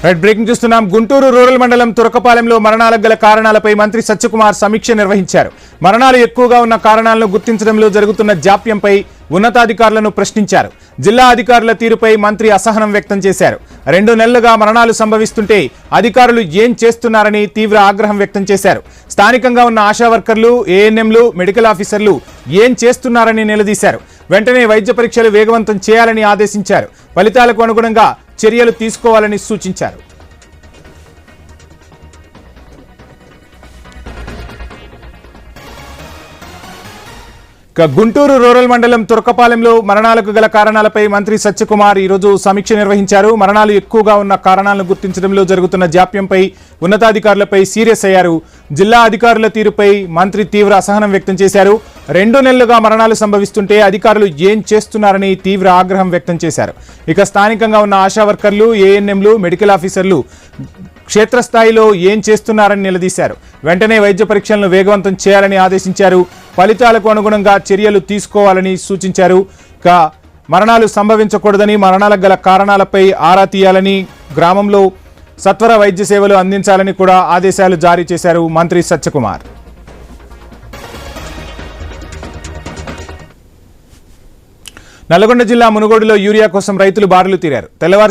Right breaking చూస్తున్నాం. Guntur rural మండలం తురకపాలెంలో మరణాలకు గల కారణాలపై మంత్రి సత్యకుమార్ సమీక్ష నిర్వహించారు. మరణాలు ఎక్కువగా ఉన్న కారణాలను గుర్తించడంలో జరుగుతున్న జాప్యంపై ఉన్నతాధికారులను ప్రశ్నించారు. జిల్లా అధికారుల తీరుపై మంత్రి అసహనం వ్యక్తం చేశారు. 2 నెలలుగా మరణాలు సంభవిస్తుంటే అధికారులు ఏం చేస్తున్నారని తీవ్ర ఆగ్రహం వ్యక్తం చేశారు. స్థానికంగా ఉన్న ఆశా వర్కర్లు, ఏఎన్ఎంలు, మెడికల్ ఆఫీసర్లు ఏం చేస్తున్నారని నిలదీశారు. వెంటనే వైద్య పరీక్షలు వేగవంతం చేయాలని ఆదేశించారు. ఫలితాలకు అనుగుణంగా చర్యలు తీసుకోవాలని సూచించారు. గుంటూరు రూరల్ మండలం తురకపాలెంలో మరణాలకు గల కారణాలపై మంత్రి సత్యకుమార్ ఈరోజు సమీక్ష నిర్వహించారు. మరణాలు ఎక్కువగా ఉన్న కారణాలను గుర్తించడంలో జరుగుతున్న జాప్యంపై ఉన్నతాధికారులపై సీరియస్ అయ్యారు. జిల్లా అధికారుల తీరుపై మంత్రి తీవ్ర అసహనం వ్యక్తం చేశారు. 2 నెలలుగా మరణాలు సంభవిస్తుంటే అధికారులు ఏం చేస్తున్నారని తీవ్ర ఆగ్రహం వ్యక్తం చేశారు. ఇక స్థానికంగా ఉన్న ఆశా వర్కర్లు, ఏఎన్ఎంలు, మెడికల్ ఆఫీసర్లు క్షేత్రస్థాయిలో ఏం చేస్తున్నారని నిలదీశారు. వెంటనే వైద్య పరీక్షలను వేగవంతం చేయాలని ఆదేశించారు. ఫలితాలకు అనుగుణంగా చర్యలు తీసుకోవాలని సూచించారు. ఇక మరణాలు సంభవించకూడదని, మరణాలకు గల కారణాలపై ఆరా తీయాలని, గ్రామంలో సత్వర వైద్య సేవలు అందించాలని కూడా ఆదేశాలు జారీ చేశారు మంత్రి సత్యకుమార్. నల్గొండ జిల్లా మునుగోడులో యూరియా కోసం రైతులు బారులు తీరారు. తెల్లవారు